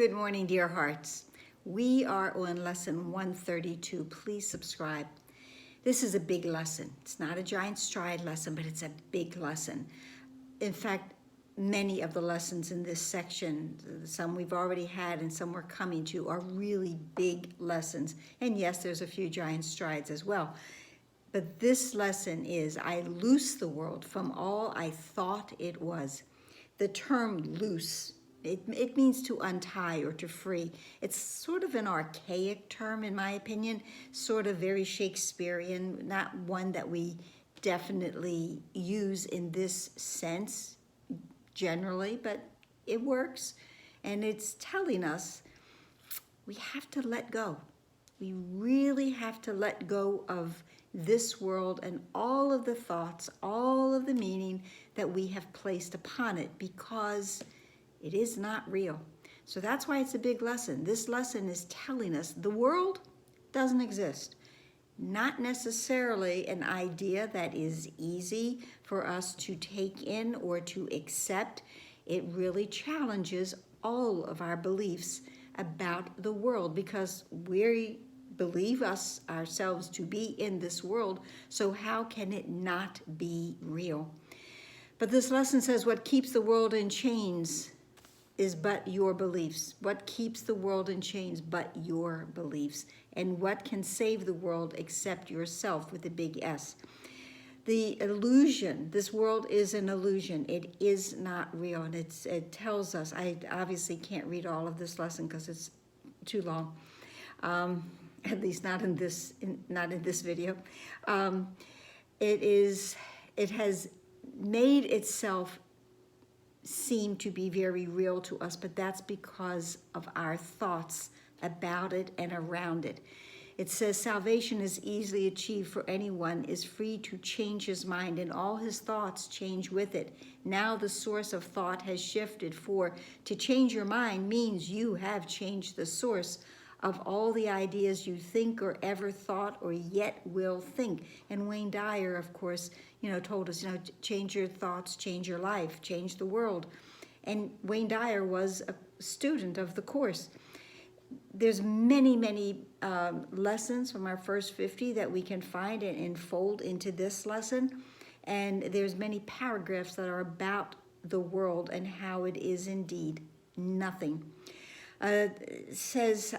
Good morning, dear hearts. We are on lesson 132. Please subscribe. This is a big lesson. It's not a giant stride lesson, but it's a big lesson. In fact, many of the lessons in this section, some we've already had and some we're coming to, are really big lessons. And yes, there's a few giant strides as well. But this lesson is, I loose the world from all I thought it was. The term loose, it means to untie or to free. It's sort of an archaic term, in my opinion, sort of very Shakespearean, not one that we definitely use in this sense generally, but it works. And it's telling us we have to let go. We really have to let go of this world and all of the thoughts, all of the meaning that we have placed upon it, because it is not real. So that's why it's a big lesson. This lesson is telling us the world doesn't exist. Not necessarily an idea that is easy for us to take in or to accept. It really challenges all of our beliefs about the world, because we believe ourselves to be in this world, so how can it not be real? But this lesson says what keeps the world in chains is but your beliefs. What keeps the world in chains but your beliefs? And what can save the world except yourself, with a big S? The illusion, this world is an illusion. It is not real. And it tells us, I obviously can't read all of this lesson because it's too long. At least not in this video. It has made itself seem to be very real to us, but that's because of our thoughts about it and around it. It says salvation is easily achieved, for anyone is free to change his mind, and all his thoughts change with it. Now the source of thought has shifted, for to change your mind means you have changed the source of all the ideas you think or ever thought or yet will think. And Wayne Dyer, of course, told us, change your thoughts, change your life, change the world. And Wayne Dyer was a student of the course. There's many lessons from our first 50 that we can find and enfold into this lesson. And there's many paragraphs that are about the world and how it is indeed nothing. It says,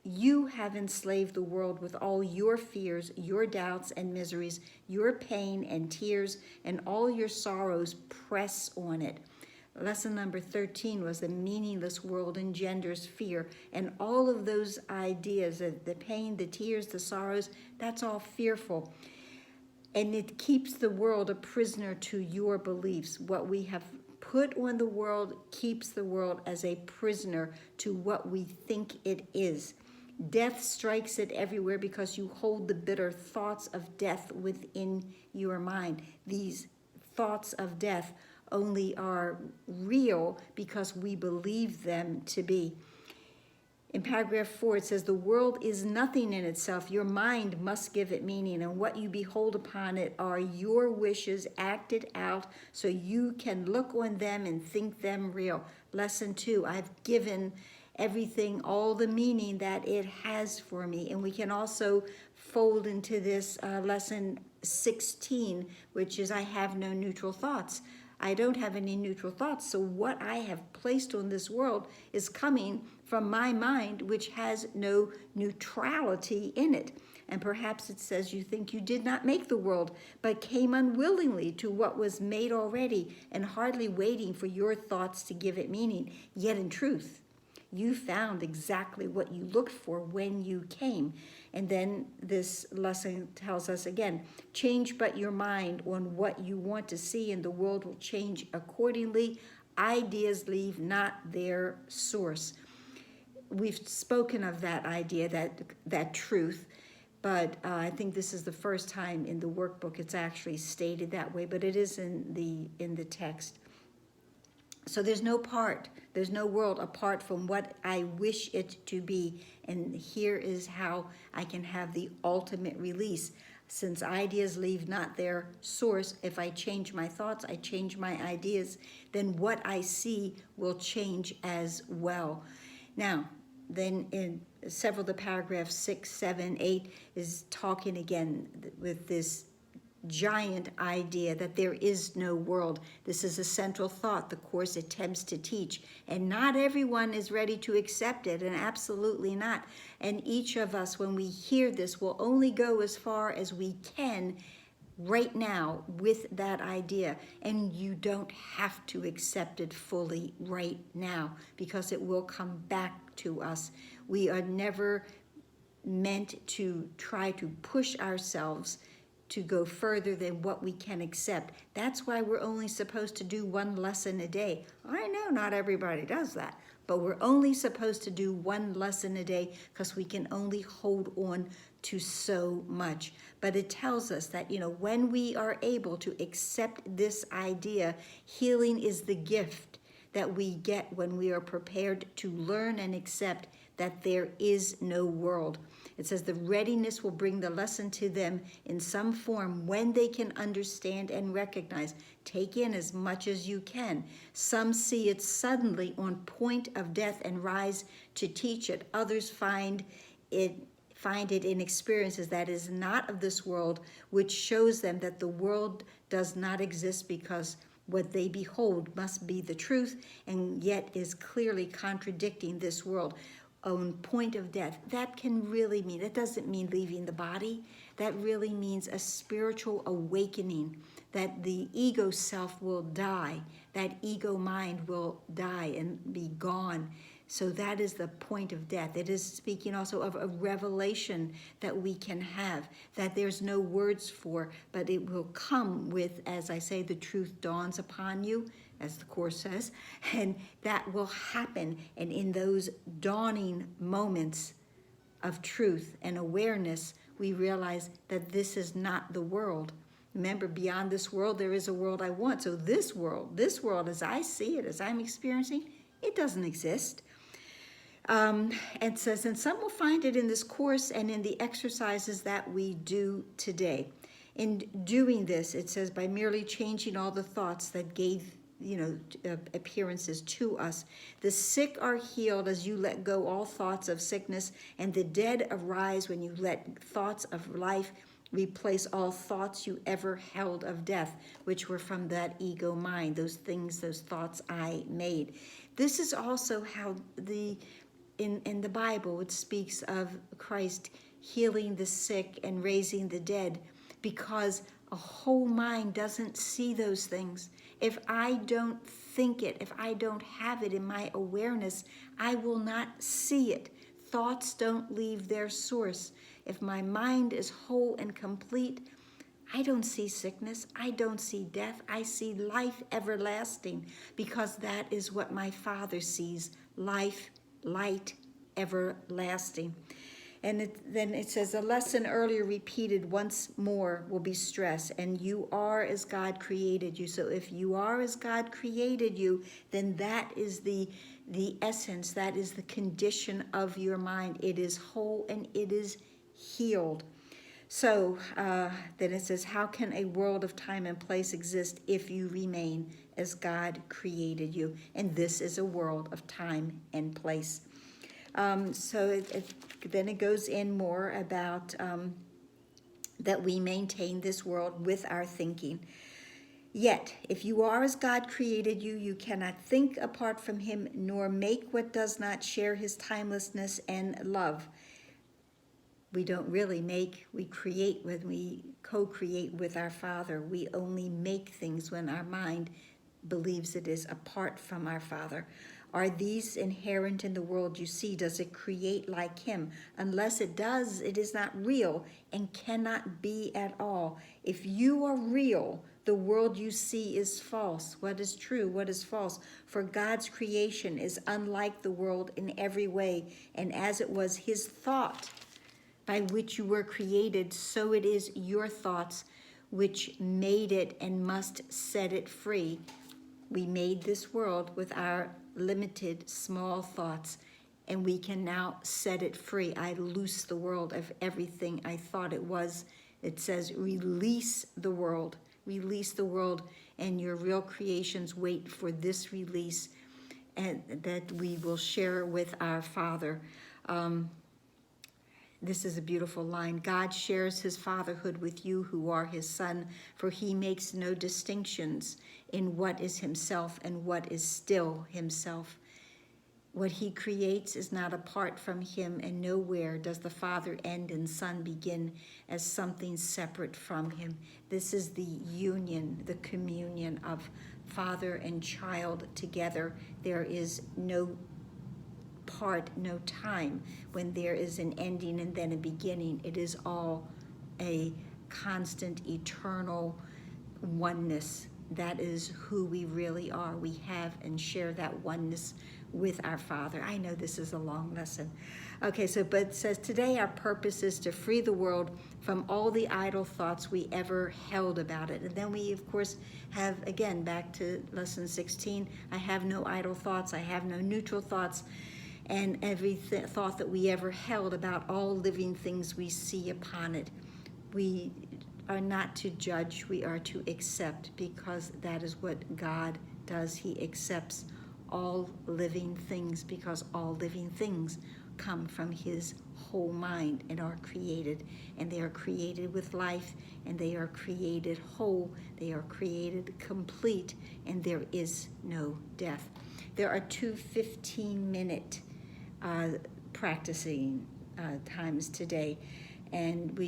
you have enslaved the world with all your fears, your doubts and miseries, your pain and tears, and all your sorrows press on it. Lesson number 13 was the meaningless world engenders fear, and all of those ideas, the pain, the tears, the sorrows, that's all fearful. And it keeps the world a prisoner to your beliefs. What we have put on the world keeps the world as a prisoner to what we think it is. Death strikes it everywhere because you hold the bitter thoughts of death within your mind. These thoughts of death only are real because we believe them to be. In paragraph 4, it says, the world is nothing in itself. Your mind must give it meaning, and what you behold upon it are your wishes acted out so you can look on them and think them real. Lesson 2, I've given everything all the meaning that it has for me. And we can also fold into this lesson 16, which is I have no neutral thoughts. I don't have any neutral thoughts, so what I have placed on this world is coming from my mind, which has no neutrality in it. And perhaps it says you think you did not make the world, but came unwillingly to what was made already, and hardly waiting for your thoughts to give it meaning. Yet in truth, you found exactly what you looked for when you came. And then this lesson tells us again, change but your mind on what you want to see, and the world will change accordingly. Ideas leave not their source. We've spoken of that idea, that truth, but I think this is the first time in the workbook it's actually stated that way, but it is in the text. So there's no world apart from what I wish it to be. And here is how I can have the ultimate release. Since ideas leave not their source, if I change my thoughts, I change my ideas, then what I see will change as well. Now, then in several of the paragraphs, 6, 7, 8, is talking again with this giant idea that there is no world. This is a central thought the Course attempts to teach, and not everyone is ready to accept it, and absolutely not. And each of us, when we hear this, will only go as far as we can right now with that idea. And you don't have to accept it fully right now, because it will come back to us. We are never meant to try to push ourselves to go further than what we can accept. That's why we're only supposed to do one lesson a day. I know not everybody does that, but we're only supposed to do one lesson a day because we can only hold on to so much. But it tells us that, when we are able to accept this idea, healing is the gift that we get when we are prepared to learn and accept that there is no world. It says the readiness will bring the lesson to them in some form when they can understand and recognize. Take in as much as you can. Some see it suddenly on point of death and rise to teach it. Others find it in experiences that is not of this world, which shows them that the world does not exist, because what they behold must be the truth, and yet is clearly contradicting this world. On point of death, that can really mean, it doesn't mean leaving the body. That really means a spiritual awakening, that the ego self will die, that ego mind will die and be gone. So that is the point of death. It is speaking also of a revelation that we can have, that there's no words for, but it will come with, as I say, the truth dawns upon you, as the Course says, and that will happen. And in those dawning moments of truth and awareness, we realize that this is not the world. Remember, beyond this world, there is a world I want. So this world as I see it, as I'm experiencing, it doesn't exist. It says, and some will find it in this Course and in the exercises that we do today. In doing this, it says, by merely changing all the thoughts that gave appearances to us. The sick are healed as you let go all thoughts of sickness, and the dead arise when you let thoughts of life replace all thoughts you ever held of death, which were from that ego mind, those thoughts I made. This is also how in the Bible it speaks of Christ healing the sick and raising the dead, because a whole mind doesn't see those things. If I don't think it, if I don't have it in my awareness, I will not see it. Thoughts don't leave their source. If my mind is whole and complete, I don't see sickness. I don't see death. I see life everlasting, because that is what my Father sees, life, light, everlasting. And then it says, a lesson earlier repeated once more will be stressed, and you are as God created you. So if you are as God created you, then that is the essence, that is the condition of your mind. It is whole and it is healed. So then it says, how can a world of time and place exist if you remain as God created you? And this is a world of time and place. So then it goes in more about that we maintain this world with our thinking. Yet, if you are as God created you, you cannot think apart from him, nor make what does not share his timelessness and love. We don't really make, we create when we co-create with our Father. We only make things when our mind believes it is apart from our Father. Are these inherent in the world you see? Does it create like him? Unless it does, it is not real and cannot be at all. If you are real, the world you see is false. What is true? What is false? For God's creation is unlike the world in every way, and as it was his thought by which you were created, so it is your thoughts which made it and must set it free. We made this world with our limited, small thoughts, and we can now set it free. I loose the world of everything I thought it was It says, release the world. Release the world, and your real creations wait for this release, and that we will share with our Father. This is a beautiful line. God shares his fatherhood with you who are his son, for he makes no distinctions in what is himself and what is still himself. What he creates is not apart from him, and nowhere does the Father end and Son begin as something separate from him. This is the union, the communion of Father and child together. There is no part, no time when there is an ending and then a beginning. It is all a constant, eternal oneness. That is who we really are. We have and share that oneness with our Father. I know this is a long lesson. Okay, but it says, today our purpose is to free the world from all the idle thoughts we ever held about it. And then we, of course, have, again, back to lesson 16, I have no idle thoughts, I have no neutral thoughts, and every thought that we ever held about all living things we see upon it. We are not to judge, we are to accept, because that is what God does. He accepts all living things, because all living things come from his whole mind and are created, and they are created with life, and they are created whole, they are created complete, and there is no death. There are two 15-minute practicing times today, and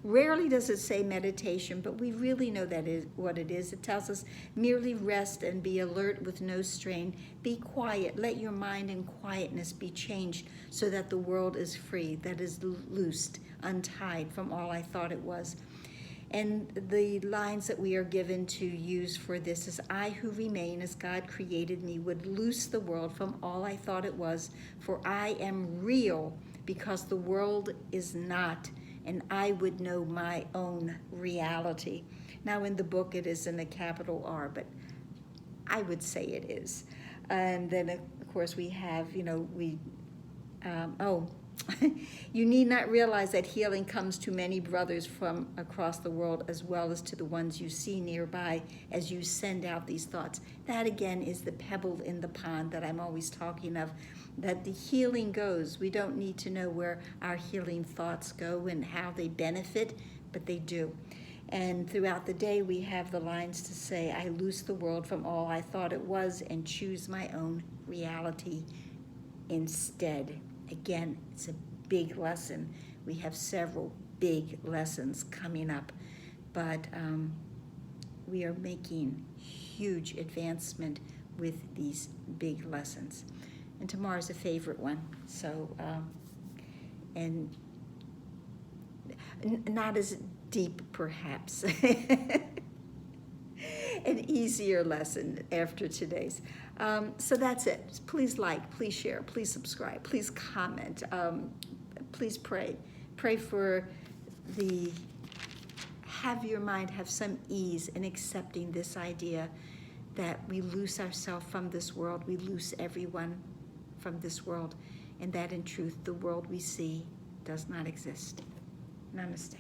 rarely does it say meditation, but we really know that is what it is. It tells us merely rest and be alert with no strain. Be quiet. Let your mind in quietness be changed so that the world is free, that is loosed, untied from all I thought it was. And the lines that we are given to use for this is, I who remain as God created me would loose the world from all I thought it was, for I am real because the world is not, and I would know my own reality. Now in the book it is in a capital R, but I would say it is. And then of course we have, you need not realize that healing comes to many brothers from across the world, as well as to the ones you see nearby as you send out these thoughts. That again is the pebble in the pond that I'm always talking of, that the healing goes. We don't need to know where our healing thoughts go and how they benefit, but they do. And throughout the day we have the lines to say, I loose the world from all I thought it was and choose my own reality instead. Again, it's a big lesson. We have several big lessons coming up, but we are making huge advancement with these big lessons. And tomorrow's a favorite one, so, and not as deep perhaps. An easier lesson after today's. So that's it. Please like, please share, please subscribe, please comment, please pray. Pray for have your mind have some ease in accepting this idea that we loose ourselves from this world, we loose everyone from this world, and that in truth the world we see does not exist. Namaste.